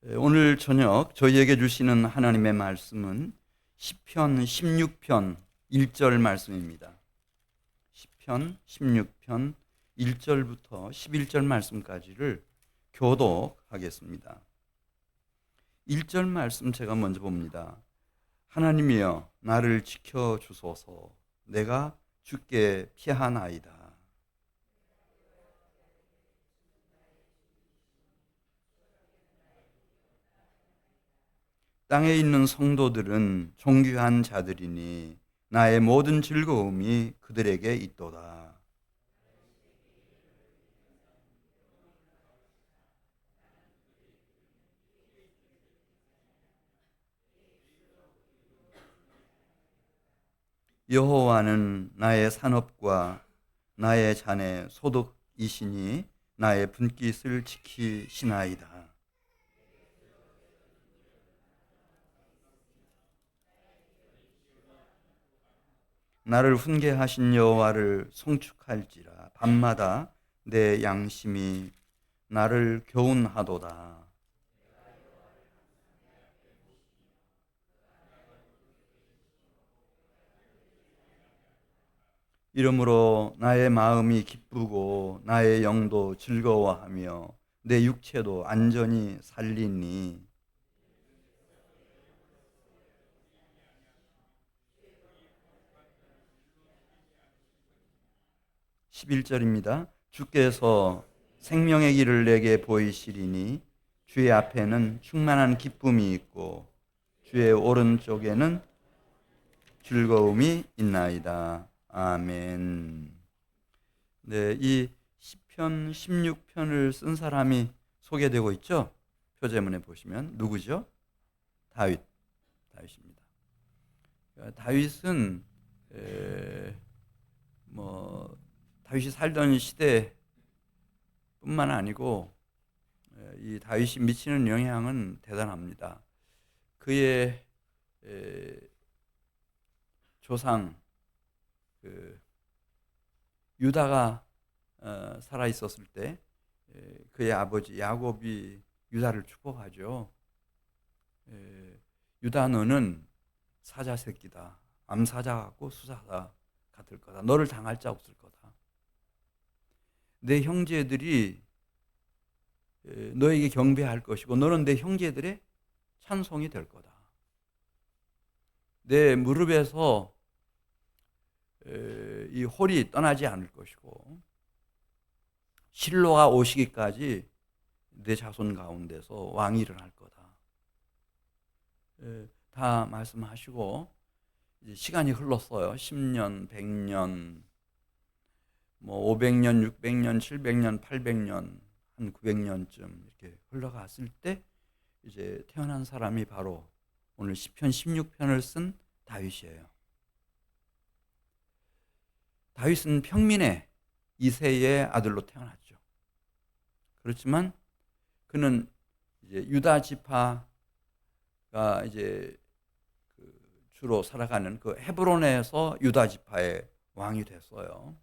오늘 저녁 저희에게 주시는 하나님의 말씀은 시편 16편 1절 말씀입니다. 시편 16편 1절부터 11절 말씀까지를 교독하겠습니다. 1절 말씀 제가 먼저 봅니다. 하나님이여 나를 지켜 주소서. 내가 주께 피하나이다. 땅에 있는 성도들은 존귀한 자들이니 나의 모든 즐거움이 그들에게 있도다. 여호와는 나의 산업과 나의 잔의 소득이시니 나의 분깃을 지키시나이다. 나를 훈계하신 여호와를 송축할지라. 밤마다 내 양심이 나를 교훈하도다. 이러므로 나의 마음이 기쁘고 나의 영도 즐거워하며 내 육체도 안전히 살리니. 11절입니다. 주께서 생명의 길을 내게 보이시리니 주의 앞에는 충만한 기쁨이 있고 주의 오른쪽에는 즐거움이 있나이다. 아멘. 네, 이 시편 16편을 쓴 사람이 소개되고 있죠? 표제문에 보시면 누구죠? 다윗입니다. 다윗은 다윗이 살던 시대뿐만 아니고 이 다윗이 미치는 영향은 대단합니다. 그의 조상 유다가 살아 있었을 때 그의 아버지 야곱이 유다를 축복하죠. 유다 너는 사자 새끼다. 암사자 같고 수사자 같을 거다. 너를 당할 자 없을 거다. 내 형제들이 너에게 경배할 것이고 너는 내 형제들의 찬송이 될 거다. 내 무릎에서 이 홀이 떠나지 않을 것이고 실로가 오시기까지 내 자손 가운데서 왕이 일어날 거다. 다 말씀하시고 이제 시간이 흘렀어요. 10년, 100년, 500년, 600년, 700년, 800년, 한 900년쯤 이렇게 흘러갔을 때 이제 태어난 사람이 바로 오늘 시편 16편을 쓴 다윗이에요. 다윗은 평민의 이새의 아들로 태어났죠. 그렇지만 그는 이제 유다 지파가 이제 주로 살아가는 그 헤브론에서 유다 지파의 왕이 됐어요.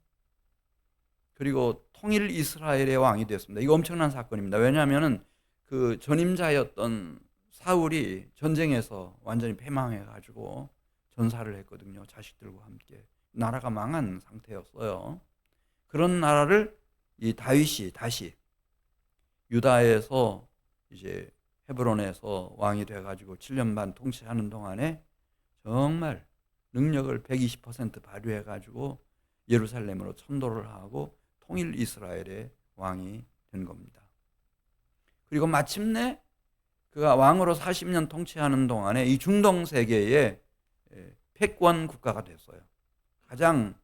그리고 통일 이스라엘의 왕이 됐습니다. 이거 엄청난 사건입니다. 왜냐하면 그 전임자였던 사울이 전쟁에서 완전히 패망해가지고 전사를 했거든요. 자식들과 함께. 나라가 망한 상태였어요. 그런 나라를 이 다윗이 다시 유다에서 이제 헤브론에서 왕이 돼가지고 7년 반 통치하는 동안에 정말 능력을 120% 발휘해가지고 예루살렘으로 천도를 하고 통일 이스라엘의 왕이 된 겁니다. 그리고 마침내 그가 왕으로 40년 통치하는 동안에 이 중동 세계의 패권 국가가 됐어요. 가장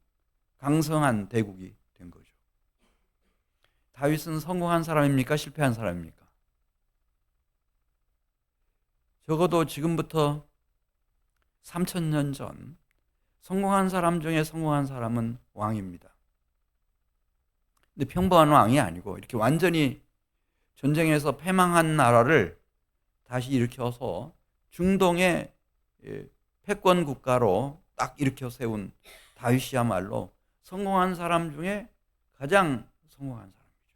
강성한 대국이 된 거죠. 다윗은 성공한 사람입니까? 실패한 사람입니까? 적어도 지금부터 3000년 전 성공한 사람 중에 성공한 사람은 왕입니다. 근데 평범한 왕이 아니고 이렇게 완전히 전쟁에서 패망한 나라를 다시 일으켜서 중동의 패권 국가로 딱 일으켜 세운 다윗이야말로 성공한 사람 중에 가장 성공한 사람이죠.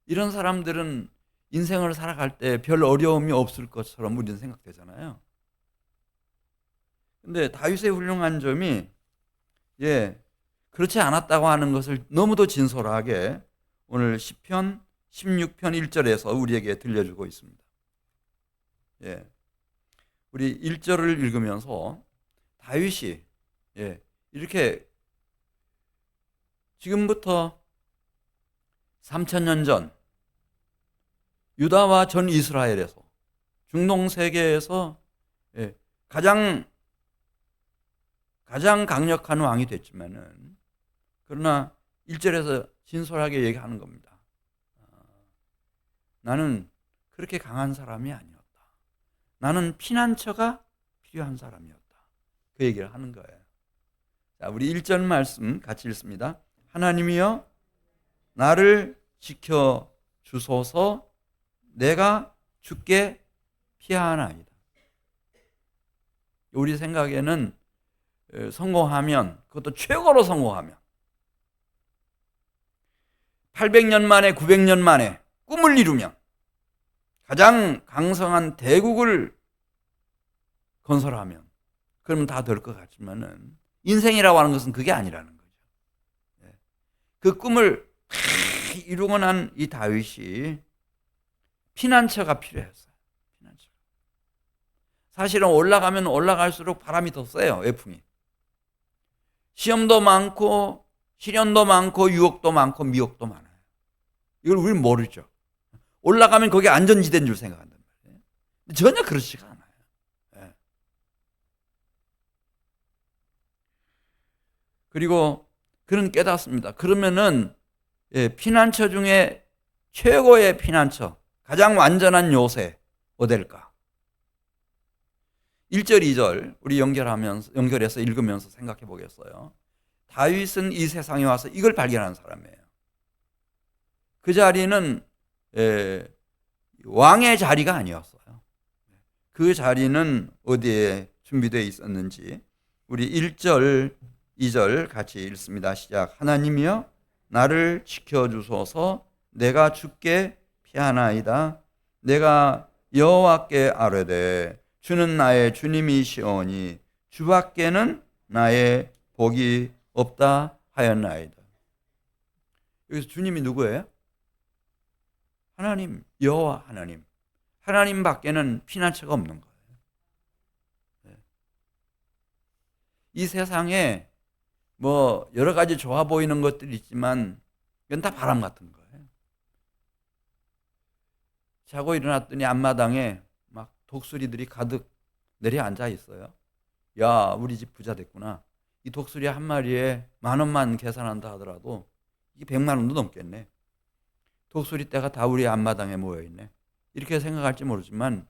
이런 사람들은 인생을 살아갈 때 별 어려움이 없을 것처럼 우리는 생각되잖아요. 근데 다윗의 훌륭한 점이 그렇지 않았다고 하는 것을 너무도 진솔하게 오늘 시편 16편 1절에서 우리에게 들려주고 있습니다. 우리 1절을 읽으면서 다윗이 이렇게 지금부터 3000년 전 유다와 전 이스라엘에서 중동 세계에서 가장 강력한 왕이 됐지만은 그러나 1절에서 진솔하게 얘기하는 겁니다. 나는 그렇게 강한 사람이 아니었다. 나는 피난처가 필요한 사람이었다. 그 얘기를 하는 거예요. 자, 우리 1절 말씀 같이 읽습니다. 하나님이여 나를 지켜 주소서. 내가 죽게 피하나이다. 우리 생각에는 성공하면, 그것도 최고로 성공하면 800년 만에 900년 만에 꿈을 이루면 가장 강성한 대국을 건설하면 그러면 다 될 것 같지만은 인생이라고 하는 것은 그게 아니라는 거죠. 그 꿈을 이루고 난 이 다윗이 피난처가 필요했어요. 피난처. 사실은 올라가면 올라갈수록 바람이 더 세요. 외풍이. 시험도 많고 시련도 많고 유혹도 많고 미혹도 많아요. 이걸 우리는 모르죠. 올라가면 거기 안전지대인 줄 생각한단 말이에요. 전혀 그렇지가 않아요. 그리고 그는 깨닫습니다. 그러면은 피난처 중에 최고의 피난처, 가장 완전한 요새 어딜까? 1절, 2절 우리 연결해서 읽으면서 생각해 보겠어요. 다윗은 이 세상에 와서 이걸 발견한 사람이에요. 그 자리는 왕의 자리가 아니었어요. 그 자리는 어디에 준비되어 있었는지 우리 1절, 2절 같이 읽습니다. 시작. 하나님이여 나를 지켜주소서. 내가 죽게 피하나이다. 내가 여호와께 아뢰되 주는 나의 주님이시오니 주밖에는 나의 복이 없다 하였나이다. 여기서 주님이 누구예요? 하나님, 여호와 하나님. 하나님 밖에는 피난처가 없는 거예요. 이 세상에 뭐 여러 가지 좋아 보이는 것들이 있지만 이건 다 바람 같은 거예요. 자고 일어났더니 앞마당에 막 독수리들이 가득 내려앉아 있어요. 야, 우리 집 부자 됐구나. 이 독수리 한 마리에 10,000원만 계산한다 하더라도 이게 100만 원도 넘겠네. 독수리 떼가 다 우리 앞마당에 모여있네. 이렇게 생각할지 모르지만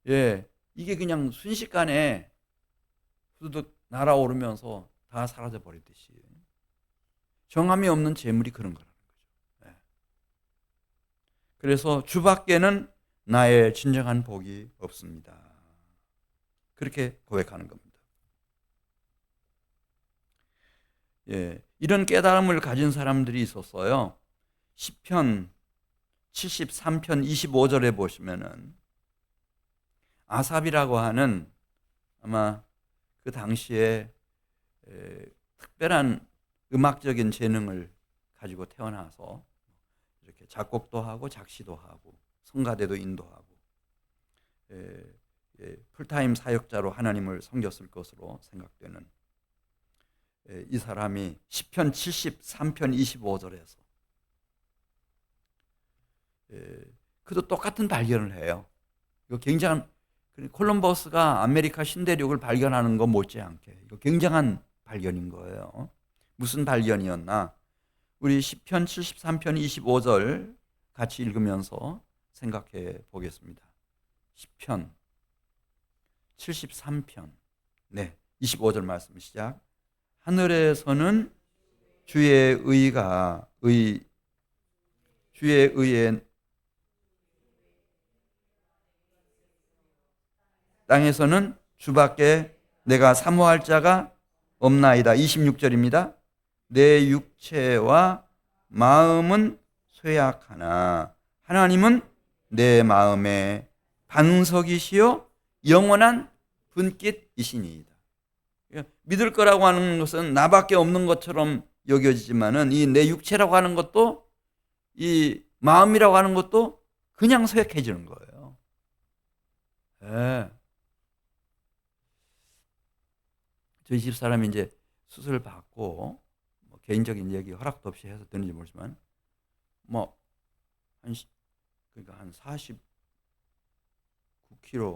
이게 그냥 순식간에 후두둑 날아오르면서 다 사라져 버리듯이 정함이 없는 재물이 그런 거라는 거죠. 그래서 주밖에는 나의 진정한 복이 없습니다. 그렇게 고백하는 겁니다. 이런 깨달음을 가진 사람들이 있었어요. 시편 73편 25절에 보시면은 아삽이라고 하는 아마 그 당시에 특별한 음악적인 재능을 가지고 태어나서 이렇게 작곡도 하고 작시도 하고 성가대도 인도하고 풀타임 사역자로 하나님을 섬겼을 것으로 생각되는 이 사람이 시편 73편 25절에서 그도 똑같은 발견을 해요. 이거 굉장한 콜럼버스가 아메리카 신대륙을 발견하는 것 못지않게 이거 굉장한 발견인 거예요. 무슨 발견이었나? 우리 시편 73편 25절 같이 읽으면서 생각해 보겠습니다. 시편 73편 25절 말씀 시작. 하늘에서는 주의 의에 땅에서는 주밖에 내가 사모할 자가 없나이다. 26절입니다. 내 육체와 마음은 쇠약하나 하나님은 내 마음의 반석이시요 영원한 분깃이시니이다. 믿을 거라고 하는 것은 나밖에 없는 것처럼 여겨지지만은 이 내 육체라고 하는 것도 이 마음이라고 하는 것도 그냥 쇠약해지는 거예요. 네. 저희 집 사람이 이제 수술을 받고 뭐 개인적인 얘기 허락도 없이 해서 되는지 모르지만 뭐 한 49kg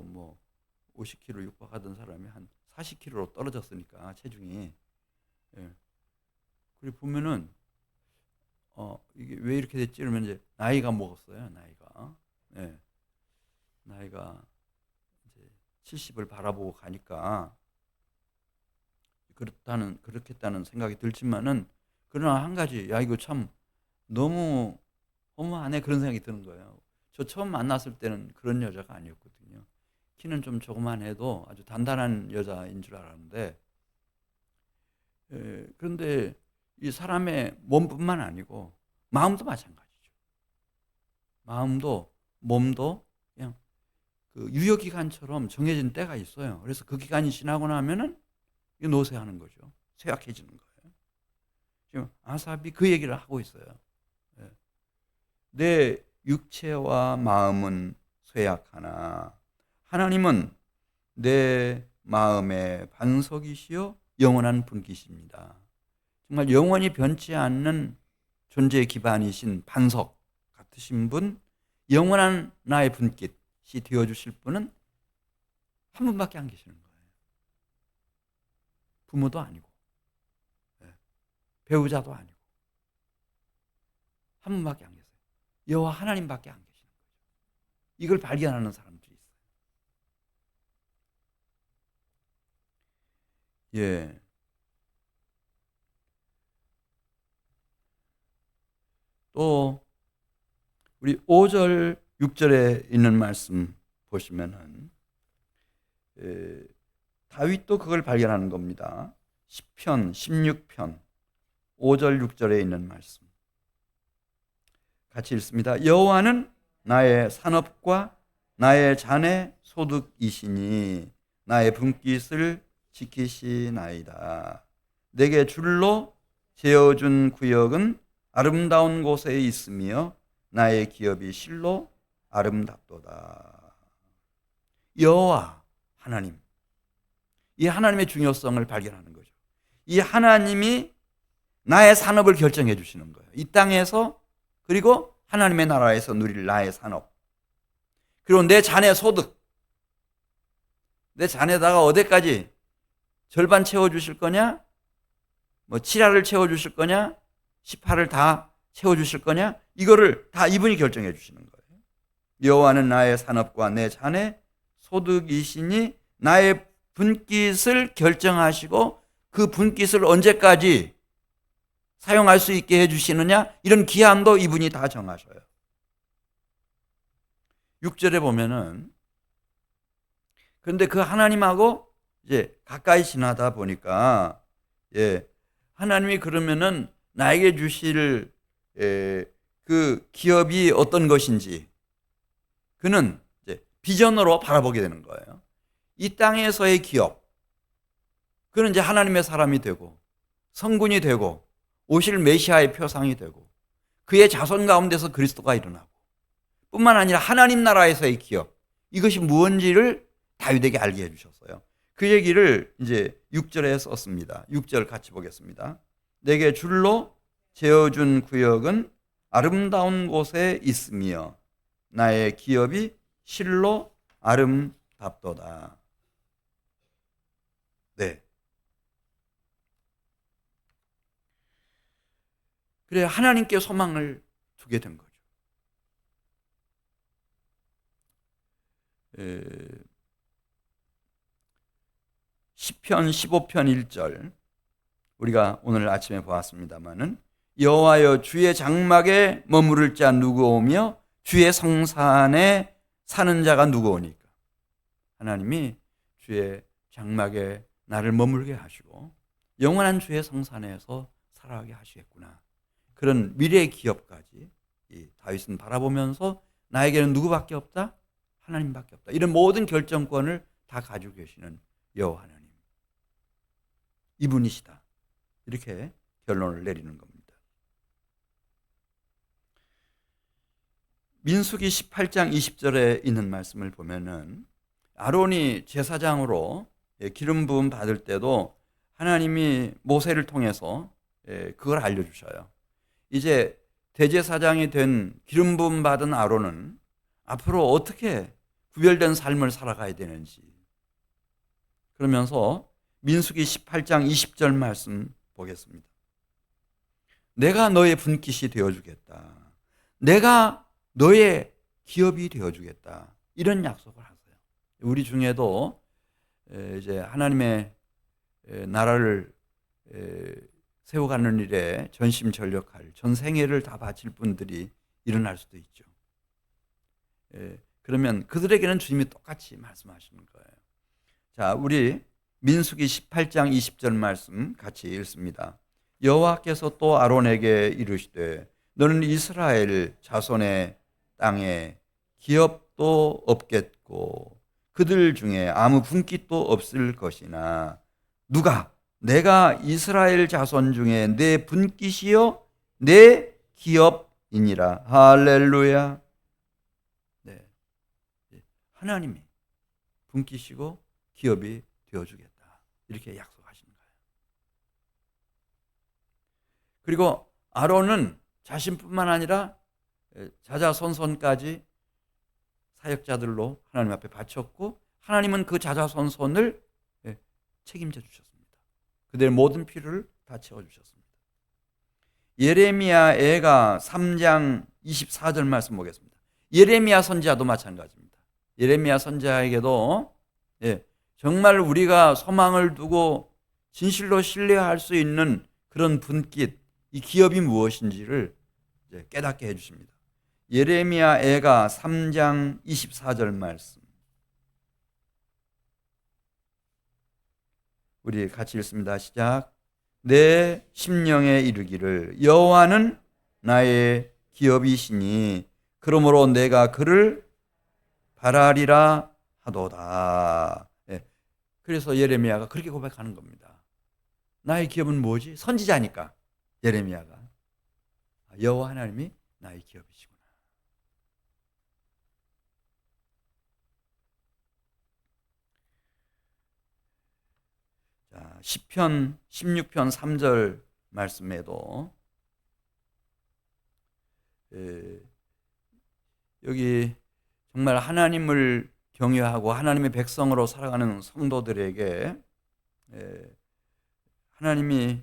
뭐 50kg 육박하던 사람이 한 40kg로 떨어졌으니까 체중이. 예. 그리고 보면은 이게 왜 이렇게 됐지? 이러면 이제 나이가 먹었어요. 나이가. 예. 나이가 이제 70을 바라보고 가니까 그렇겠다는 생각이 들지만은 그러나 한 가지, 야 이거 참 너무 허무하네 그런 생각이 드는 거예요. 저 처음 만났을 때는 그런 여자가 아니었거든요. 키는 좀 조그만해도 아주 단단한 여자인 줄 알았는데, 그런데 이 사람의 몸뿐만 아니고 마음도 마찬가지죠. 마음도 몸도 그냥 그 유효 기간처럼 정해진 때가 있어요. 그래서 그 기간이 지나고 나면은 이 노쇠하는 거죠. 쇠약해지는 거예요. 지금 아삽이 그 얘기를 하고 있어요. 내 육체와 마음은 쇠약하나 하나님은 내 마음의 반석이시요 영원한 분깃입니다. 정말 영원히 변치 않는 존재의 기반이신 반석 같으신 분, 영원한 나의 분깃이 되어주실 분은 한 분밖에 안 계시는 거예요. 부모도 아니고 배우자도 아니고 한 분밖에 안 계세요. 여호와 하나님밖에 안 계시는 거죠. 이걸 발견하는 사람들이 있어요. 예. 또 우리 5절, 6절에 있는 말씀 보시면은 다윗도 그걸 발견하는 겁니다. 시편 16편 5절, 6절에 있는 말씀 같이 읽습니다. 여호와는 나의 산업과 나의 잔의 소득이시니 나의 분깃을 지키시나이다. 내게 줄로 재어준 구역은 아름다운 곳에 있으며 나의 기업이 실로 아름답도다. 여호와 하나님, 이 하나님의 중요성을 발견하는 거죠. 이 하나님이 나의 산업을 결정해 주시는 거예요. 이 땅에서, 그리고 하나님의 나라에서 누릴 나의 산업, 그리고 내 자녀 소득, 내 자녀다가 어디까지 절반 채워주실 거냐, 뭐 7할을 채워주실 거냐, 18을 다 채워주실 거냐, 이거를 다 이분이 결정해 주시는 거예요. 여호와는 나의 산업과 내 자녀 소득이시니 나의 분깃을 결정하시고 그 분깃을 언제까지 사용할 수 있게 해주시느냐, 이런 기한도 이분이 다 정하셔요. 6절에 보면은, 그런데 그 하나님하고 이제 가까이 지나다 보니까, 하나님이 그러면은 나에게 주실 그 기업이 어떤 것인지 그는 이제 비전으로 바라보게 되는 거예요. 이 땅에서의 기업, 그는 이제 하나님의 사람이 되고 성군이 되고 오실 메시아의 표상이 되고 그의 자손 가운데서 그리스도가 일어나고, 뿐만 아니라 하나님 나라에서의 기업, 이것이 무엇인지를 다윗에게 알게 해주셨어요. 그 얘기를 이제 6절에 썼습니다. 6절 같이 보겠습니다. 내게 줄로 재어준 구역은 아름다운 곳에 있으며 나의 기업이 실로 아름답도다. 네. 그래, 하나님께 소망을 두게 된 거죠. 시편 15편 1절 우리가 오늘 아침에 보았습니다마는, 여호와여 주의 장막에 머무를 자 누구오며 주의 성산에 사는 자가 누구오니까. 하나님이 주의 장막에 나를 머물게 하시고 영원한 주의 성산에서 살아가게 하시겠구나. 그런 미래의 기업까지 이 다윗은 바라보면서 나에게는 누구밖에 없다? 하나님밖에 없다. 이런 모든 결정권을 다 가지고 계시는 여호와 하나님. 이분이시다. 이렇게 결론을 내리는 겁니다. 민수기 18장 20절에 있는 말씀을 보면은 아론이 제사장으로 기름 부음 받을 때도 하나님이 모세를 통해서 그걸 알려주셔요. 이제 대제사장이 된 기름 부음 받은 아론은 앞으로 어떻게 구별된 삶을 살아가야 되는지, 그러면서 민수기 18장 20절 말씀 보겠습니다. 내가 너의 분깃이 되어주겠다. 내가 너의 기업이 되어주겠다. 이런 약속을 하세요. 우리 중에도 이제 하나님의 나라를 세워가는 일에 전심전력할, 전 생애를 다 바칠 분들이 일어날 수도 있죠. 그러면 그들에게는 주님이 똑같이 말씀하시는 거예요. 자, 우리 민수기 18장 20절 말씀 같이 읽습니다. 여호와께서 또 아론에게 이르시되 너는 이스라엘 자손의 땅에 기업도 없겠고 그들 중에 아무 분깃도 없을 것이나 누가 내가 이스라엘 자손 중에 내 분깃이요 내 기업이니라. 할렐루야. 네. 하나님이 분깃이고 기업이 되어주겠다. 이렇게 약속하시는 거예요. 그리고 아론은 자신뿐만 아니라 자자손손까지 사역자들로 하나님 앞에 바쳤고 하나님은 그 자자손손을 책임져 주셨습니다. 그들의 모든 필요를 다 채워주셨습니다. 예레미야 애가 3장 24절 말씀 보겠습니다. 예레미야 선지자도 마찬가지입니다. 예레미야 선지자에게도 정말 우리가 소망을 두고 진실로 신뢰할 수 있는 그런 분깃, 이 기업이 무엇인지를 깨닫게 해주십니다. 예레미야 애가 3장 24절 말씀 우리 같이 읽습니다. 시작. 내 심령에 이르기를 여호와는 나의 기업이시니 그러므로 내가 그를 바라리라 하도다. 그래서 예레미야가 그렇게 고백하는 겁니다. 나의 기업은 뭐지? 선지자니까 예레미야가 여호와 하나님이 나의 기업이시구나. 자, 시편 16편 3절 말씀에도 여기 정말 하나님을 경외하고 하나님의 백성으로 살아가는 성도들에게 하나님이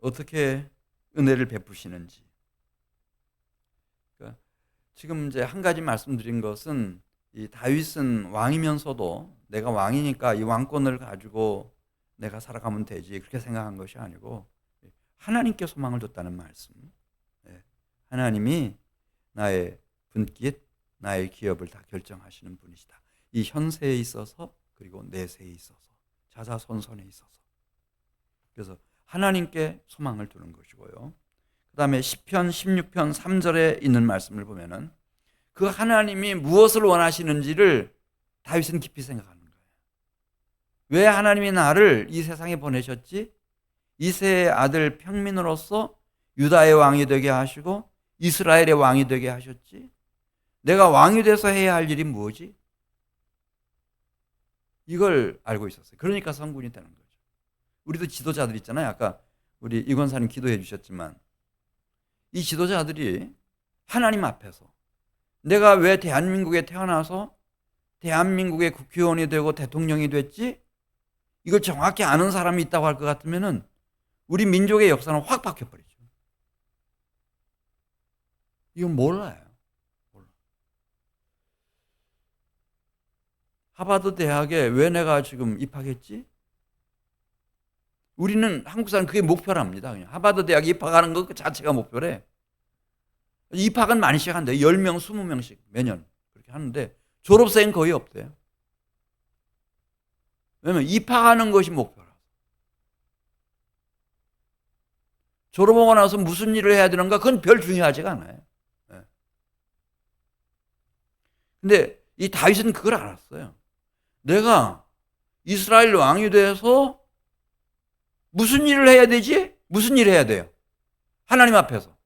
어떻게 은혜를 베푸시는지, 그러니까 지금 이제 한 가지 말씀드린 것은 이 다윗은 왕이면서도 내가 왕이니까 이 왕권을 가지고 내가 살아가면 되지 그렇게 생각한 것이 아니고 하나님께 소망을 뒀다는 말씀. 하나님이 나의 분깃, 나의 기업을 다 결정하시는 분이시다. 이 현세에 있어서 그리고 내세에 있어서 자자손손에 있어서. 그래서 하나님께 소망을 두는 것이고요. 그 다음에 시편 16편 3절에 있는 말씀을 보면은 그 하나님이 무엇을 원하시는지를 다윗은 깊이 생각하는 거예요. 왜 하나님이 나를 이 세상에 보내셨지? 이새의 아들 평민으로서 유다의 왕이 되게 하시고 이스라엘의 왕이 되게 하셨지? 내가 왕이 돼서 해야 할 일이 뭐지? 이걸 알고 있었어요. 그러니까 성군이 되는 거죠. 우리도 지도자들 있잖아요. 아까 우리 이 권사님 기도해 주셨지만 이 지도자들이 하나님 앞에서 내가 왜 대한민국에 태어나서 대한민국의 국회의원이 되고 대통령이 됐지? 이걸 정확히 아는 사람이 있다고 할 것 같으면은 우리 민족의 역사는 확 바뀌어버리죠. 이건 몰라요. 하버드 대학에 왜 내가 지금 입학했지? 우리는 한국 사람 그게 목표랍니다. 그냥 하버드 대학에 입학하는 것 그 자체가 목표래. 입학은 많이 시작한대요. 10명, 20명씩 매년 그렇게 하는데 졸업생은 거의 없대요. 왜냐면 입학하는 것이 목표라. 졸업하고 나서 무슨 일을 해야 되는가 그건 별 중요하지가 않아요. 근데 이 다윗은 그걸 알았어요. 내가 이스라엘 왕이 돼서 무슨 일을 해야 되지? 무슨 일을 해야 돼요? 하나님 앞에서.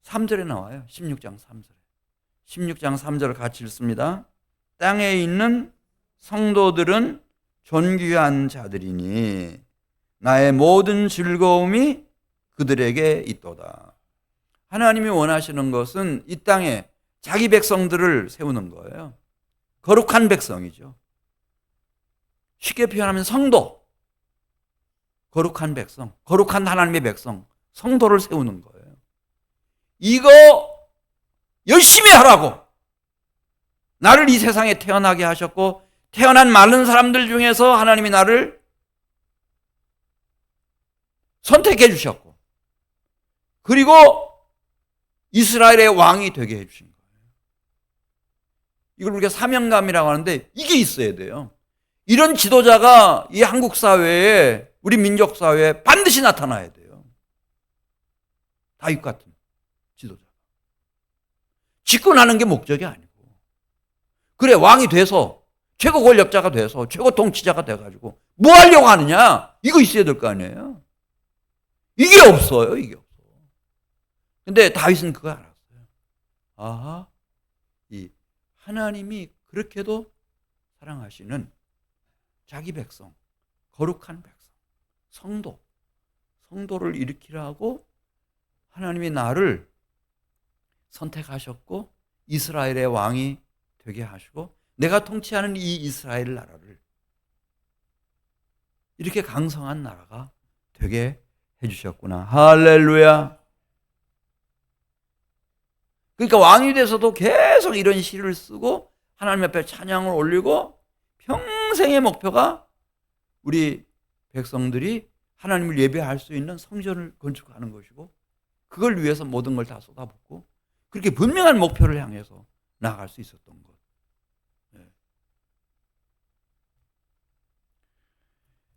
3절에 나와요. 16장 3절에. 16장 3절을 같이 읽습니다. 땅에 있는 성도들은 존귀한 자들이니 나의 모든 즐거움이 그들에게 있도다. 하나님이 원하시는 것은 이 땅에 자기 백성들을 세우는 거예요. 거룩한 백성이죠. 쉽게 표현하면 성도. 거룩한 백성, 거룩한 하나님의 백성, 성도를 세우는 거예요. 이거 열심히 하라고. 나를 이 세상에 태어나게 하셨고 태어난 많은 사람들 중에서 하나님이 나를 선택해 주셨고 그리고 이스라엘의 왕이 되게 해주신 거예요. 이걸 우리가 사명감이라고 하는데 이게 있어야 돼요. 이런 지도자가 이 한국 사회에 우리 민족 사회에 반드시 나타나야 돼요. 다윗 같은 지도자. 집권하는 게 목적이 아니고 그래 왕이 돼서 최고 권력자가 돼서 최고 통치자가 돼가지고 뭐 하려고 하느냐 이거 있어야 될 거 아니에요. 이게 없어요. 이게 없어. 근데 다윗은 그거 알았어요. 아하, 이 하나님이 그렇게도 사랑하시는 자기 백성, 거룩한 백성, 성도를 일으키라고 하나님이 나를 선택하셨고 이스라엘의 왕이 되게 하시고 내가 통치하는 이 이스라엘 나라를 이렇게 강성한 나라가 되게 해주셨구나. 할렐루야. 그러니까 왕이 돼서도 계속 이런 시를 쓰고 하나님 앞에 찬양을 올리고 평생의 목표가 우리 백성들이 하나님을 예배할 수 있는 성전을 건축하는 것이고 그걸 위해서 모든 걸 다 쏟아붓고 그렇게 분명한 목표를 향해서 나아갈 수 있었던 것.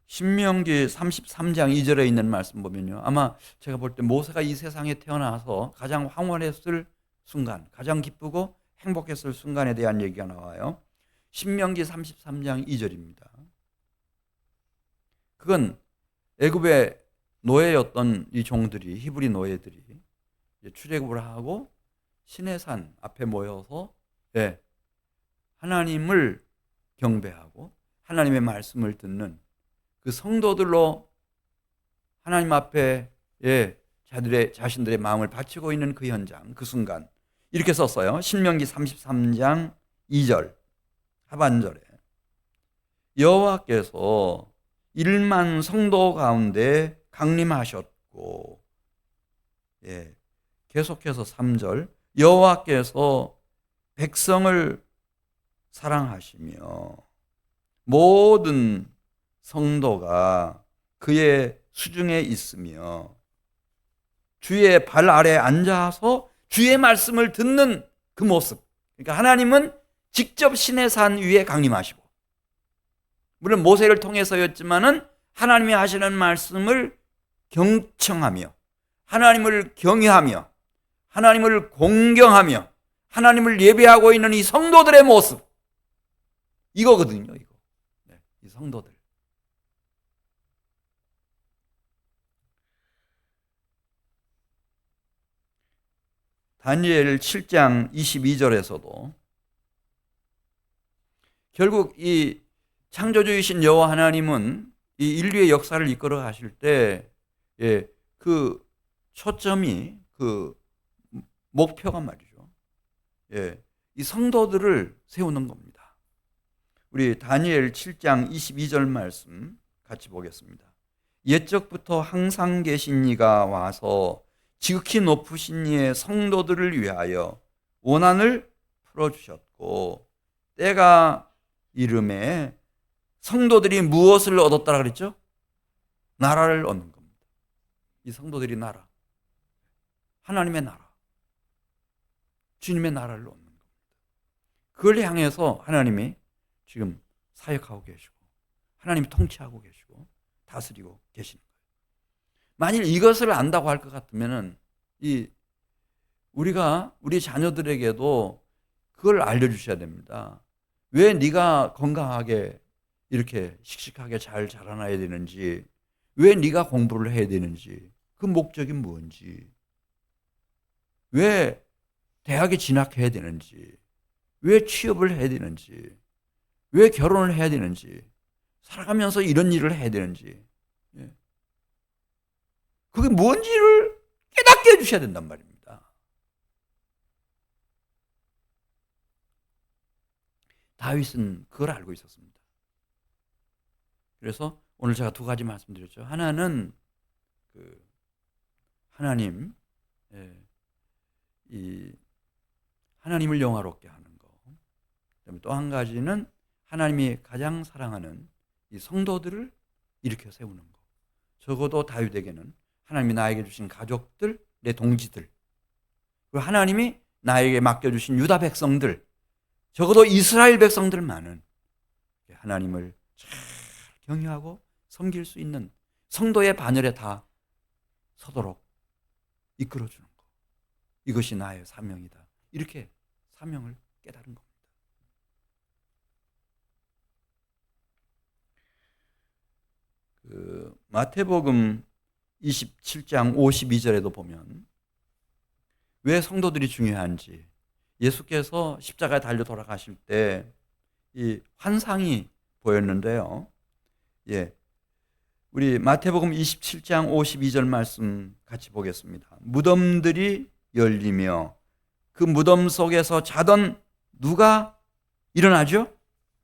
신명기 33장 2절에 있는 말씀 보면요. 아마 제가 볼 때 모세가 이 세상에 태어나서 가장 황홀했을 순간, 가장 기쁘고 행복했을 순간에 대한 얘기가 나와요. 신명기 33장 2절입니다. 그건 애굽의 노예였던 이 종들이, 히브리 노예들이 출애굽을 하고 시내산 앞에 모여서 하나님을 경배하고 하나님의 말씀을 듣는 그 성도들로 하나님 앞에 자신들의 마음을 바치고 있는 그 현장, 그 순간 이렇게 썼어요. 신명기 33장 2절 하반절에 여호와께서 1만 성도 가운데 강림하셨고 계속해서 3절 여호와께서 백성을 사랑하시며 모든 성도가 그의 수중에 있으며 주의 발 아래 앉아서 주의 말씀을 듣는 그 모습. 그러니까 하나님은 직접 시내산 위에 강림하시고 물론 모세를 통해서였지만은 하나님이 하시는 말씀을 경청하며 하나님을 경외하며 하나님을 공경하며 하나님을 예배하고 있는 이 성도들의 모습 이거거든요. 이거. 이 성도들. 다니엘 7장 22절에서도 결국 이 창조주이신 여호와 하나님은 이 인류의 역사를 이끌어 가실 때 그 초점이 그 목표가 말이죠. 이 성도들을 세우는 겁니다. 우리 다니엘 7장 22절 말씀 같이 보겠습니다. 옛적부터 항상 계신 이가 와서 지극히 높으신 이의 성도들을 위하여 원한을 풀어주셨고 때가 이름에 성도들이 무엇을 얻었다라 그랬죠? 나라를 얻는 겁니다. 이 성도들이 나라, 하나님의 나라, 주님의 나라를 얻는 겁니다. 그걸 향해서 하나님이 지금 사역하고 계시고 하나님이 통치하고 계시고 다스리고 계시는 거예요. 만일 이것을 안다고 할 것 같으면은 우리가 우리 자녀들에게도 그걸 알려주셔야 됩니다. 왜 네가 건강하게 이렇게 씩씩하게 잘 자라나야 되는지, 왜 네가 공부를 해야 되는지, 그 목적이 뭔지, 왜 대학에 진학해야 되는지, 왜 취업을 해야 되는지, 왜 결혼을 해야 되는지, 살아가면서 이런 일을 해야 되는지, 그게 뭔지를 깨닫게 해주셔야 된단 말입니다. 다윗은 그걸 알고 있었습니다. 그래서 오늘 제가 두 가지 말씀드렸죠. 하나는 하나님, 이 하나님을 영화롭게 하는 거. 그다음에 또 한 가지는 하나님이 가장 사랑하는 이 성도들을 일으켜 세우는 거. 적어도 다윗에게는 하나님이 나에게 주신 가족들, 내 동지들, 그리고 하나님이 나에게 맡겨주신 유다 백성들, 적어도 이스라엘 백성들만은 하나님을 잘 경외하고 섬길 수 있는 성도의 반열에 다 서도록 이끌어주는 거. 이것이 나의 사명이다. 이렇게 사명을 깨달은 겁니다. 마태복음 27장 52절에도 보면 왜 성도들이 중요한지, 예수께서 십자가에 달려 돌아가실 때 이 환상이 보였는데요. 우리 마태복음 27장 52절 말씀 같이 보겠습니다. 무덤들이 열리며 그 무덤 속에서 자던 누가 일어나죠?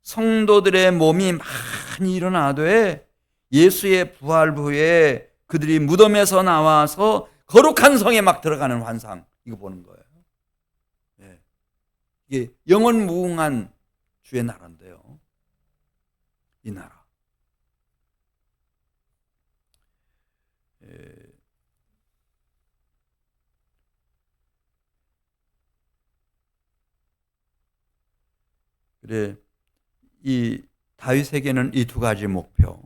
성도들의 몸이 많이 일어나되 예수의 부활 후에 그들이 무덤에서 나와서 거룩한 성에 막 들어가는 환상, 이거 보는 거예요. 이게 영원무궁한 주의 나라인데요. 이 나라. 그래, 이 다윗에게는 이 두 가지 목표,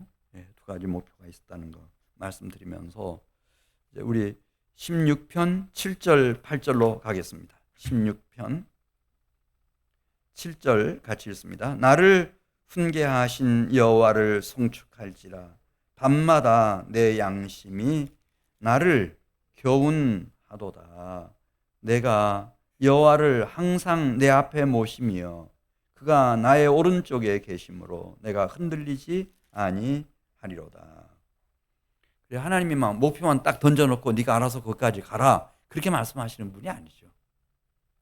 두 가지 목표가 있었다는 거 말씀드리면서 이제 우리 16편 7절 8절로 가겠습니다. 16편 7절 같이 읽습니다. 나를 훈계하신 여호와를 송축할지라 밤마다 내 양심이 나를 교훈하도다. 내가 여호와를 항상 내 앞에 모시며 그가 나의 오른쪽에 계심으로 내가 흔들리지 아니하리로다. 하나님이 막 목표만 딱 던져놓고 네가 알아서 거기까지 가라, 그렇게 말씀하시는 분이 아니죠.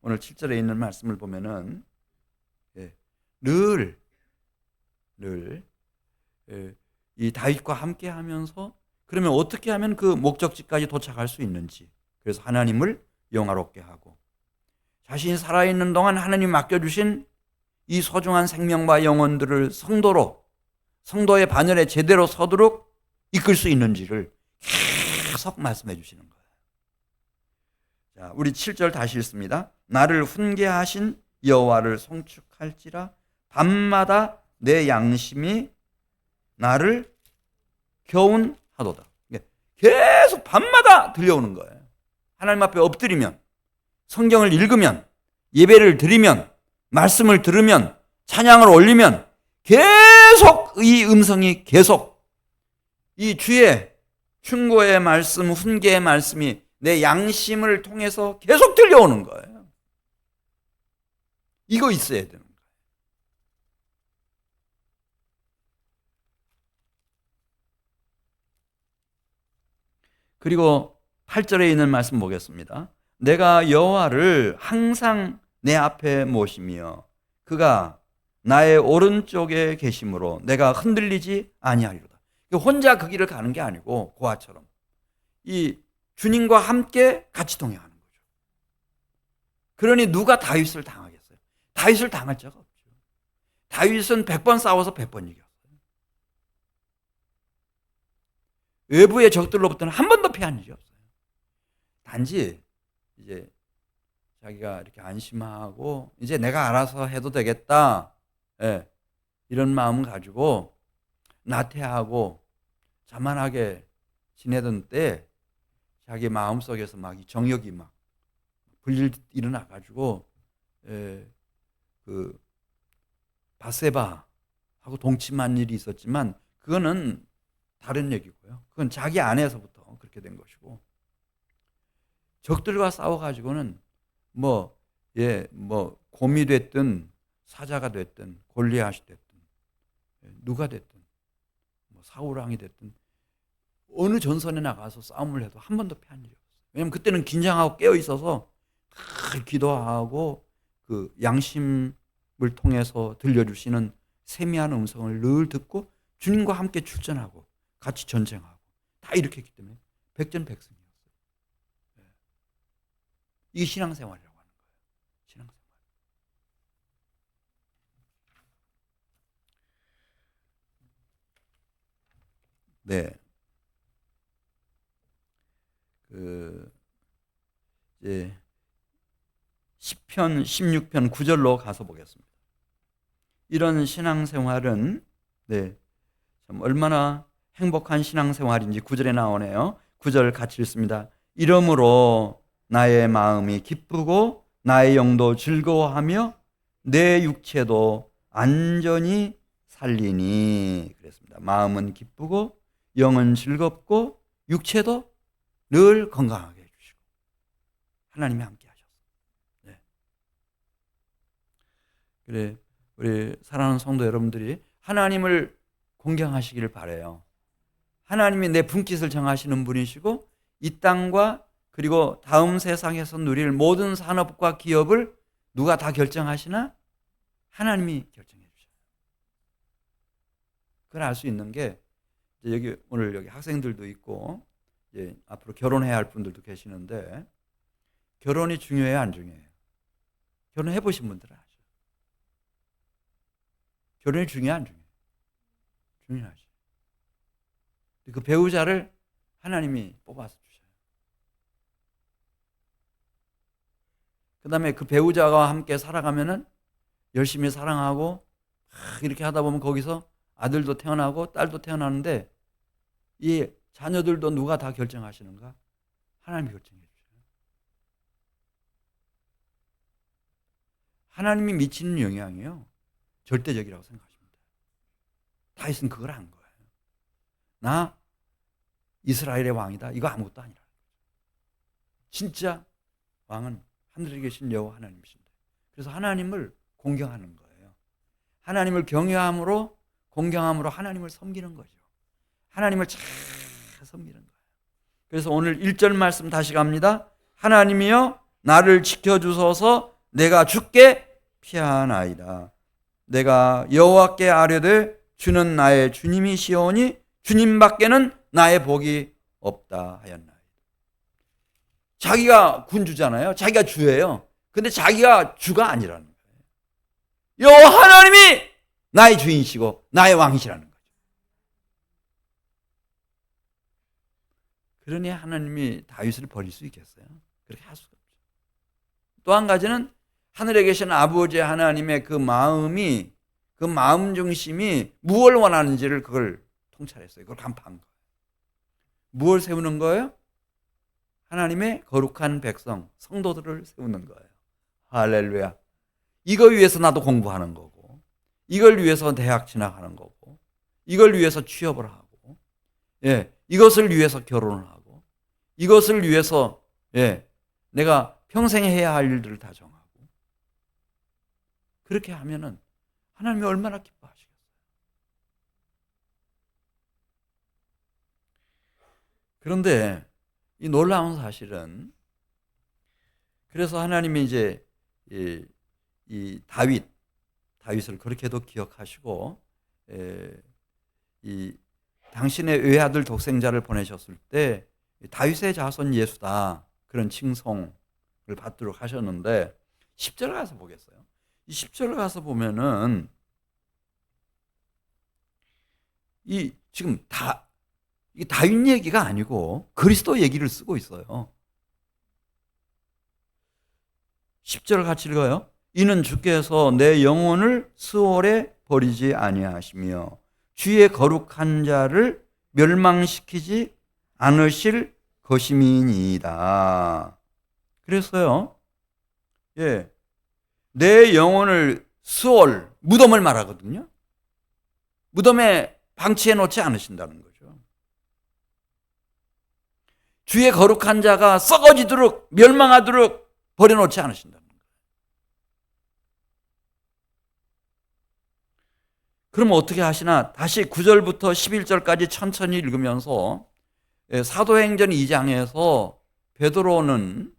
오늘 7절에 있는 말씀을 보면은 늘 이 다윗과 함께 하면서 그러면 어떻게 하면 그 목적지까지 도착할 수 있는지, 그래서 하나님을 영화롭게 하고 자신이 살아있는 동안 하나님 맡겨주신 이 소중한 생명과 영혼들을 성도의 반열에 제대로 서도록 이끌 수 있는지를 계속 말씀해 주시는 거예요. 자, 우리 7절 다시 읽습니다. 나를 훈계하신 여호와를 송축할지라 밤마다 내 양심이 나를 교훈하도다. 계속 밤마다 들려오는 거예요. 하나님 앞에 엎드리면, 성경을 읽으면, 예배를 드리면, 말씀을 들으면, 찬양을 올리면 계속 이 음성이 계속 이 주의 충고의 말씀, 훈계의 말씀이 내 양심을 통해서 계속 들려오는 거예요. 이거 있어야 되는 거예요. 그리고 8절에 있는 말씀 보겠습니다. 내가 여호와를 항상 내 앞에 모시며 그가 나의 오른쪽에 계심으로 내가 흔들리지 아니하리로다. 혼자 그 길을 가는 게 아니고 고아처럼 이 주님과 함께 같이 동행하는 거죠. 그러니 누가 다윗을 당하겠어요? 다윗을 당할 자가 없죠. 다윗은 100번 싸워서 100번 이겼어요. 외부의 적들로부터는 한 번도 패한 일이 없어요. 단지 이제 자기가 이렇게 안심하고 이제 내가 알아서 해도 되겠다, 이런 마음을 가지고 나태하고 자만하게 지내던 때 자기 마음속에서 막 정욕이 막 불일 일어나 가지고 그 바세바하고 동침한 일이 있었지만 그거는 다른 얘기고요. 그건 자기 안에서부터 그렇게 된 것이고, 적들과 싸워 가지고는 곰이 됐든 사자가 됐든 골리앗이 됐든 누가 됐든 사울 왕이 됐든 어느 전선에 나가서 싸움을 해도 한 번도 패한 일이 없어요. 왜냐하면 그때는 긴장하고 깨어 있어서 기도하고 그 양심을 통해서 들려주시는 세미한 음성을 늘 듣고 주님과 함께 출전하고 같이 전쟁하고 다 이렇게 했기 때문에 백전백승이었어요. 이게 신앙생활이라고 하는 거예요. 신앙생활. 네. 이제 10편 16편 9절로 가서 보겠습니다. 이런 신앙생활은 참 얼마나 행복한 신앙생활인지 9절에 나오네요. 9절 같이 읽습니다. 이러므로 나의 마음이 기쁘고 나의 영도 즐거워하며 내 육체도 안전히 살리니. 그랬습니다. 마음은 기쁘고 영은 즐겁고 육체도 늘 건강하게 해주시고 하나님이 함께 하셨어요. 네. 그래, 우리 사랑하는 성도 여러분들이 하나님을 공경하시기를 바라요. 하나님이 내 분깃을 정하시는 분이시고 이 땅과 그리고 다음 세상에서 누릴 모든 산업과 기업을 누가 다 결정하시나? 하나님이 결정해 주셔요. 그걸 알 수 있는 게 오늘 여기 학생들도 있고 이제 앞으로 결혼해야 할 분들도 계시는데, 결혼이 중요해요, 안 중요해요? 결혼해 보신 분들은 아죠. 결혼이 중요해, 안 중요해요? 중요하죠. 그 배우자를 하나님이 뽑아서 주셔요. 그 다음에 그 배우자와 함께 살아가면은 열심히 사랑하고 이렇게 하다 보면 거기서 아들도 태어나고 딸도 태어나는데 이 자녀들도 누가 다 결정하시는가? 하나님이 결정해 주셔요. 하나님이 미치는 영향이요 절대적이라고 생각하십니다. 다윗은 그걸 안 거예요. 나 이스라엘의 왕이다. 이거 아무것도 아니라. 진짜 왕은 하늘에 계신 여호와 하나님이십니다. 그래서 하나님을 공경하는 거예요. 하나님을 경외함으로 공경함으로 하나님을 섬기는 거죠. 하나님을 잘 섬기는 거예요. 그래서 오늘 1절 말씀 다시 갑니다. 하나님이여 나를 지켜주소서. 내가 주께 피하나이다. 내가 여호와께 아뢰되 주는 나의 주님이시오니 주님밖에는 나의 복이 없다 하였나이다. 자기가 군주잖아요. 자기가 주예요. 근데 자기가 주가 아니라는 거예요. 여호와 하나님이 나의 주인이시고 나의 왕이시라는 거죠. 그러니 하나님이 다윗을 버릴 수 있겠어요? 그렇게 할 수가 없죠. 또 한 가지는 하늘에 계신 아버지 하나님의 그 마음이, 그 마음 중심이 무엇을 원하는지를 그걸 통찰했어요. 그걸 간파한 거예요. 무엇을 세우는 거예요? 하나님의 거룩한 백성, 성도들을 세우는 거예요. 할렐루야. 이걸 위해서 나도 공부하는 거고, 이걸 위해서 대학 진학하는 거고, 이걸 위해서 취업을 하고, 이것을 위해서 결혼을 하고, 이것을 위해서 내가 평생 해야 할 일들을 다 정하고. 그렇게 하면은 하나님이 얼마나 기뻐하시겠어요. 그런데 이 놀라운 사실은, 그래서 하나님이 이제 이 다윗을 그렇게도 기억하시고 이 당신의 외아들 독생자를 보내셨을 때 다윗의 자손 예수다 그런 칭송을 받도록 하셨는데, 10절 가서 보겠어요. 이 10절 가서 보면은 이 지금 이 다윗 얘기가 아니고 그리스도 얘기를 쓰고 있어요. 10절 같이 읽어요. 이는 주께서 내 영혼을 스올에 버리지 아니하시며 주의 거룩한 자를 멸망시키지 않으실 것임이니이다. 그랬어요. 예. 내 영혼을 스올, 무덤을 말하거든요. 무덤에 방치해 놓지 않으신다는 거죠. 주의 거룩한 자가 썩어지도록, 멸망하도록 버려놓지 않으신다는 거예요. 그럼 어떻게 하시나? 다시 9절부터 11절까지 천천히 읽으면서 사도행전 2장에서 베드로는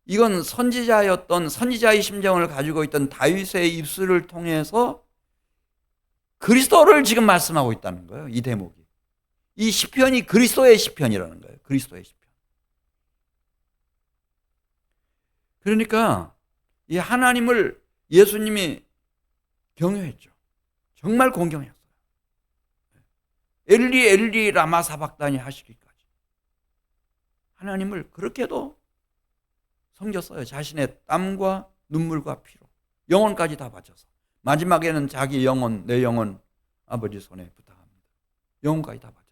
이건 선지자의 심정을 가지고 있던 다윗의 입술을 통해서 그리스도를 지금 말씀하고 있다는 거예요. 이 대목이. 이 시편이 그리스도의 시편이라는 거예요. 그리스도의 시편. 그러니까 이 하나님을 예수님이 경외했죠. 정말 공경했어요. 엘리 엘리 라마 사박다니 하시기까지. 하나님을 그렇게도 섬겼어요. 자신의 땀과 눈물과 피로. 영혼까지 다 바쳐서. 마지막에는 자기 영혼, 내 영혼 아버지 손에 부탁합니다. 영혼까지 다 바쳐서.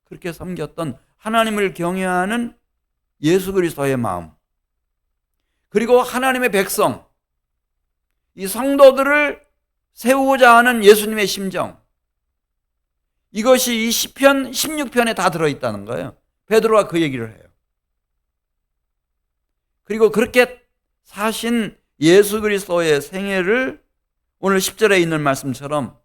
그렇게 섬겼던 하나님을 경외하는 예수 그리스도의 마음. 그리고 하나님의 백성, 이 성도들을 세우고자 하는 예수님의 심정. 이것이 이 시편 16편에 다 들어있다는 거예요. 베드로가 그 얘기를 해요. 그리고 그렇게 사신 예수 그리스도의 생애를 오늘 10절에 있는 말씀처럼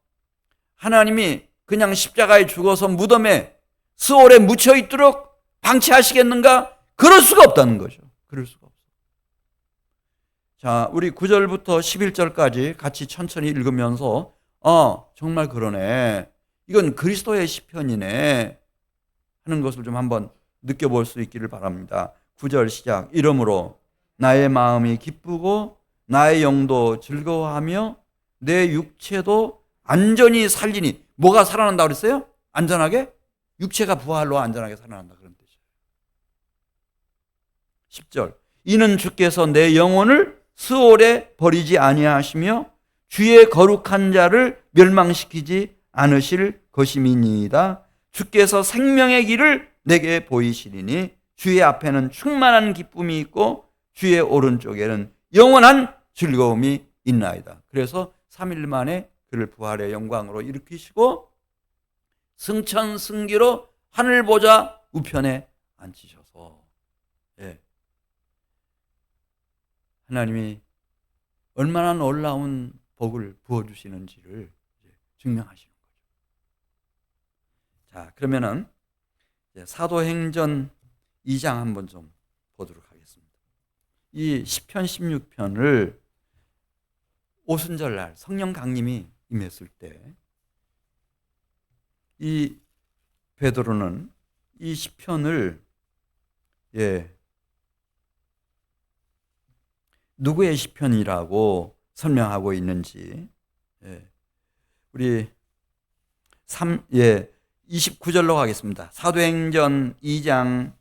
하나님이 그냥 십자가에 죽어서 무덤에 스올에 묻혀 있도록 방치하시겠는가? 그럴 수가 없다는 거죠. 그럴 수가 없어요. 자, 우리 9절부터 11절까지 같이 천천히 읽으면서 정말 그러네. 이건 그리스도의 시편이네 하는 것을 좀 한번 느껴볼 수 있기를 바랍니다. 9절 시작. 이러므로 나의 마음이 기쁘고 나의 영도 즐거워하며 내 육체도 안전히 살리니. 뭐가 살아난다고 그랬어요? 안전하게? 육체가 부활로 안전하게 살아난다 그런 뜻이에요. 10절. 이는 주께서 내 영혼을 스올에 버리지 아니하시며 주의 거룩한 자를 멸망시키지 않으실 것임이니이다. 주께서 생명의 길을 내게 보이시리니 주의 앞에는 충만한 기쁨이 있고 주의 오른쪽에는 영원한 즐거움이 있나이다. 그래서 3일 만에 그를 부활의 영광으로 일으키시고 승천승기로 하늘 보좌 우편에 앉히셔서 하나님이 얼마나 놀라운 복을 부어주시는지를 증명하시는 거죠. 자, 그러면은 사도행전 2장 한번 좀 보도록 하겠습니다. 이 시편 16편을 오순절날 성령 강림이 임했을 때 이 베드로는 이 시편을 누구의 시편이라고 설명하고 있는지 우리 29절로 가겠습니다. 사도행전 2장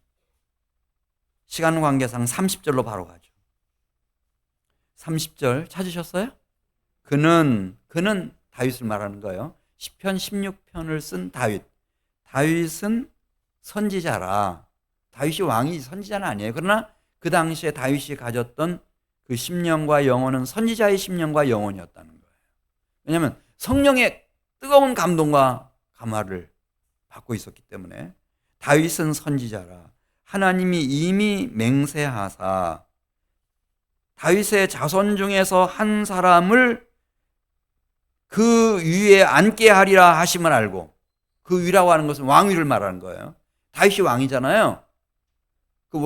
시간 관계상 30절로 바로 가죠. 30절 찾으셨어요? 그는 다윗을 말하는 거예요. 시편 16편을 쓴 다윗. 다윗은 선지자라. 다윗이 왕이 선지자는 아니에요. 그러나 그 당시에 다윗이 가졌던 그 심령과 영혼은 선지자의 심령과 영혼이었다는 거예요. 왜냐하면 성령의 뜨거운 감동과 감화를 받고 있었기 때문에 다윗은 선지자라. 하나님이 이미 맹세하사 다윗의 자손 중에서 한 사람을 그 위에 앉게 하리라 하심을 알고, 그 위라고 하는 것은 왕위를 말하는 거예요. 다윗이 왕이잖아요. 그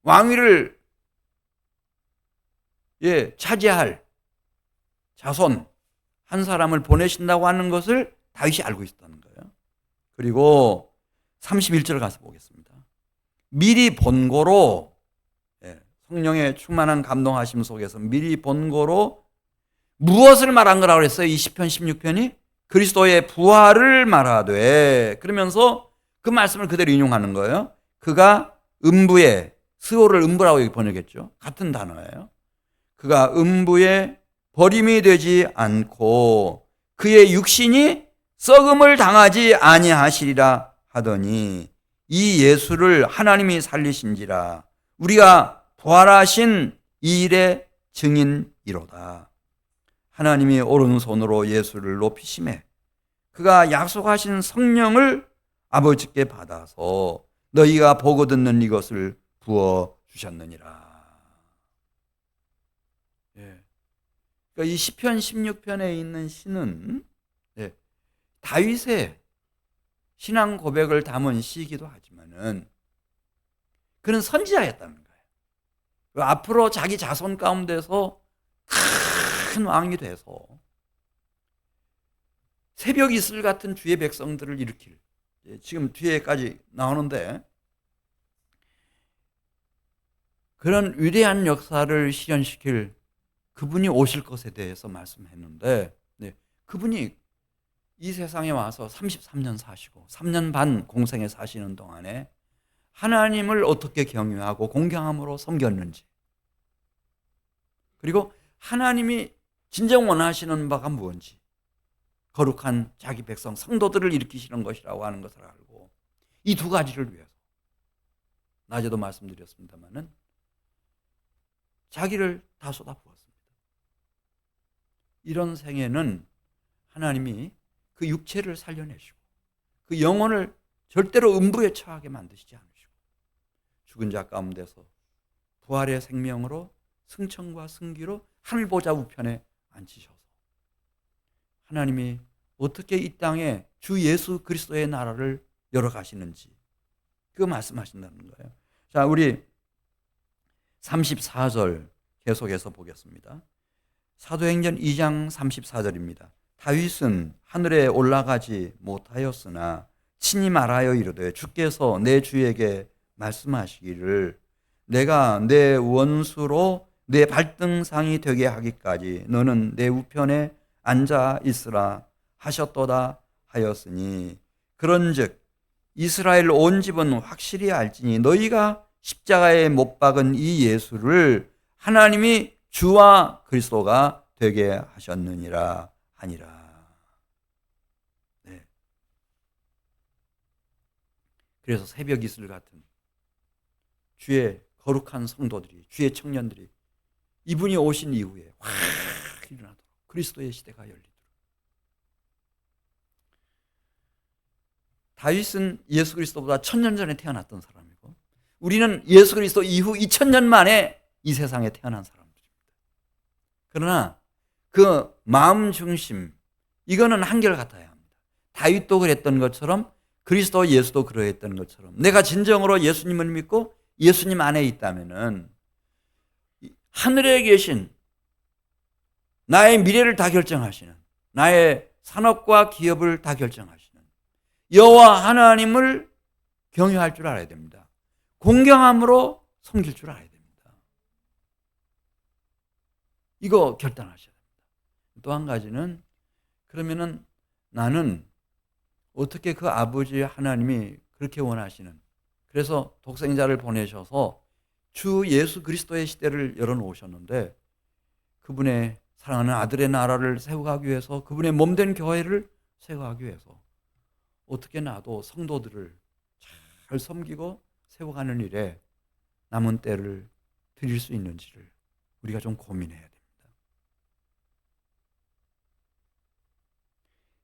왕위를 차지할 자손 한 사람을 보내신다고 하는 것을 다윗이 알고 있었다는 거예요. 그리고 31절 가서 보겠습니다. 미리 본고로, 성령의 충만한 감동하심 속에서 미리 본고로 무엇을 말한 거라고 그랬어요? 이 시편 16편이 그리스도의 부활을 말하되, 그러면서 그 말씀을 그대로 인용하는 거예요. 그가 음부에, 스올을 음부라고 여기 번역했죠. 같은 단어예요. 그가 음부에 버림이 되지 않고 그의 육신이 썩음을 당하지 아니하시리라 하더니 이 예수를 하나님이 살리신지라 우리가 부활하신 이 일의 증인이로다. 하나님이 오른손으로 예수를 높이심에 그가 약속하신 성령을 아버지께 받아서 너희가 보고 듣는 이것을 부어 주셨느니라. 예. 그러니까 이 시편 16편에 있는 시는 다윗의 신앙 고백을 담은 시이기도 하지만은 그는 선지자였다는 거예요. 앞으로 자기 자손 가운데서 큰 왕이 돼서 새벽 이슬 같은 주의 백성들을 일으킬, 지금 뒤에까지 나오는데 그런 위대한 역사를 실현시킬 그분이 오실 것에 대해서 말씀했는데, 그분이 이 세상에 와서 33년 사시고 3년 반 공생에 사시는 동안에 하나님을 어떻게 경외하고 공경함으로 섬겼는지, 그리고 하나님이 진정 원하시는 바가 무엇인지, 거룩한 자기 백성 성도들을 일으키시는 것이라고 하는 것을 알고 이 두 가지를 위해서 낮에도 말씀드렸습니다마는 자기를 다 쏟아부었습니다. 이런 생애는 하나님이 그 육체를 살려내시고 그 영혼을 절대로 음부에 처하게 만드시지 않으시고 죽은 자 가운데서 부활의 생명으로 승천과 승기로 하늘보좌 우편에 앉히셔서 하나님이 어떻게 이 땅에 주 예수 그리스도의 나라를 열어가시는지 그거 말씀하신다는 거예요. 자, 우리 34절 계속해서 보겠습니다. 사도행전 2장 34절입니다. 다윗은 하늘에 올라가지 못하였으나 친히 말하여 이르되 주께서 내 주에게 말씀하시기를 내가 내 원수로 내 발등상이 되게 하기까지 너는 내 우편에 앉아 있으라 하셨도다 하였으니 그런즉 이스라엘 온 집은 확실히 알지니 너희가 십자가에 못 박은 이 예수를 하나님이 주와 그리스도가 되게 하셨느니라 하니라. 네. 그래서 새벽 이슬 같은 주의 거룩한 성도들이, 주의 청년들이 이분이 오신 이후에 확 일어나도록 그리스도의 시대가 열리도록. 다윗은 예수 그리스도보다 1000년 전에 태어났던 사람이고 우리는 예수 그리스도 이후 2000년 만에 이 세상에 태어난 사람들입니다. 그러나 그 마음 중심, 이거는 한결같아야 합니다. 다윗도 그랬던 것처럼 그리스도 예수도 그러했던 것처럼 내가 진정으로 예수님을 믿고 예수님 안에 있다면은 하늘에 계신 나의 미래를 다 결정하시는, 나의 산업과 기업을 다 결정하시는 여호와 하나님을 경외할 줄 알아야 됩니다. 공경함으로 섬길 줄 알아야 됩니다. 이거 결단하셔야 됩니다. 또 한 가지는 그러면은 나는 어떻게 그 아버지 하나님이 그렇게 원하시는, 그래서 독생자를 보내셔서 주 예수 그리스도의 시대를 열어놓으셨는데 그분의 사랑하는 아들의 나라를 세워가기 위해서, 그분의 몸된 교회를 세워가기 위해서 어떻게 나도 성도들을 잘 섬기고 세워가는 일에 남은 때를 드릴 수 있는지를 우리가 좀 고민해야 됩니다.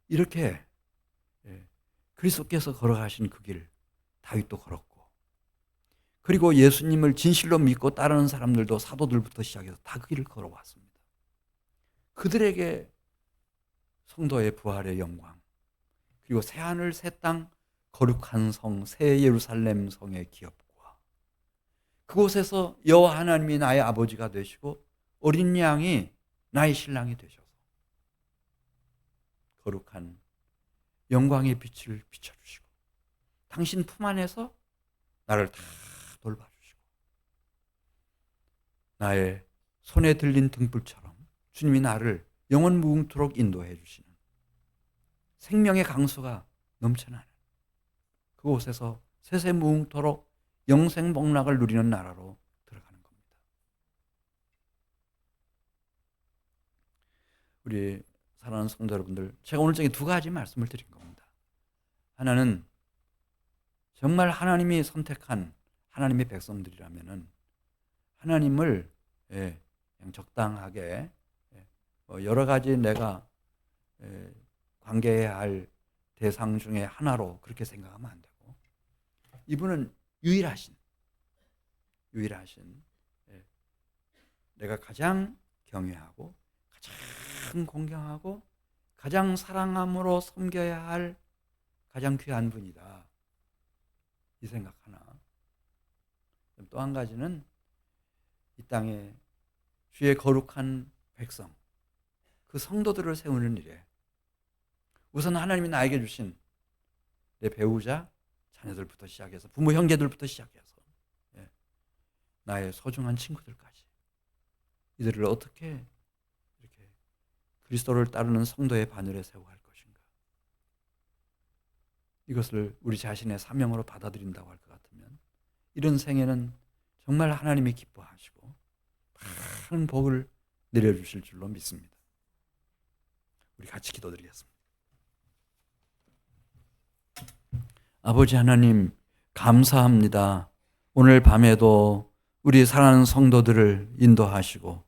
이렇게 그리스도께서 걸어가신 그 길 다윗도 걸었고, 그리고 예수님을 진실로 믿고 따르는 사람들도 사도들부터 시작해서 다 그 길을 걸어왔습니다. 그들에게 성도의 부활의 영광, 그리고 새하늘 새 땅 거룩한 성 새 예루살렘 성의 기업과 그곳에서 여호와 하나님이 나의 아버지가 되시고 어린 양이 나의 신랑이 되셔서 거룩한 영광의 빛을 비춰주시고 당신 품 안에서 나를 다 돌봐주시고 나의 손에 들린 등불처럼 주님이 나를 영원 무궁토록 인도해 주시는 생명의 강수가 넘쳐나는 그곳에서 세세무궁토록 영생복락을 누리는 나라로 들어가는 겁니다. 우리 사랑하는 성도 여러분들, 제가 오늘 저기 두 가지 말씀을 드린 겁니다. 하나는 정말 하나님이 선택한 하나님의 백성들이라면은 하나님을 그냥 적당하게 여러 가지 내가 관계해야 할 대상 중에 하나로 그렇게 생각하면 안 되고, 이분은 유일하신 내가 가장 경외하고 가장 공경하고 가장 사랑함으로 섬겨야 할 가장 귀한 분이다, 이 생각 하나. 또 한 가지는 이 땅에 주의 거룩한 백성, 그 성도들을 세우는 일에 우선 하나님이 나에게 주신 내 배우자, 자녀들부터 시작해서 부모, 형제들부터 시작해서 나의 소중한 친구들까지, 이들을 어떻게 이렇게 그리스도를 따르는 성도의 반열에 세워갈 것인가, 이것을 우리 자신의 사명으로 받아들인다고 할 것 같으면 이런 생애는 정말 하나님이 기뻐하시고 많은 복을 내려주실 줄로 믿습니다. 우리 같이 기도드리겠습니다. 아버지 하나님, 감사합니다. 오늘 밤에도 우리 사랑하는 성도들을 인도하시고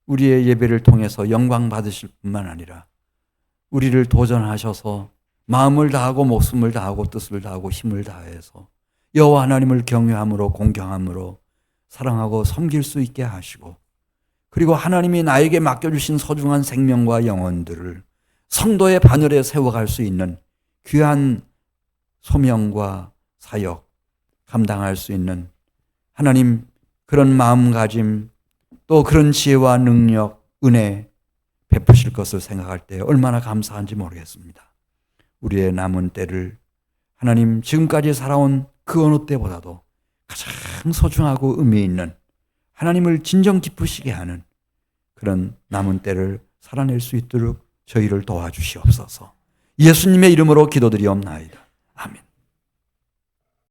우리의 예배를 통해서 영광 받으실 뿐만 아니라 우리를 도전하셔서 마음을 다하고 목숨을 다하고 뜻을 다하고 힘을 다해서 여호와 하나님을 경외함으로 공경함으로 사랑하고 섬길 수 있게 하시고, 그리고 하나님이 나에게 맡겨주신 소중한 생명과 영혼들을 성도의 반열에 세워갈 수 있는 귀한 소명과 사역 감당할 수 있는 하나님, 그런 마음가짐 또 그런 지혜와 능력, 은혜 베푸실 것을 생각할 때 얼마나 감사한지 모르겠습니다. 우리의 남은 때를 하나님, 지금까지 살아온 그 어느 때보다도 가장 소중하고 의미 있는, 하나님을 진정 기쁘시게 하는 그런 남은 때를 살아낼 수 있도록 저희를 도와주시옵소서. 예수님의 이름으로 기도드리옵나이다.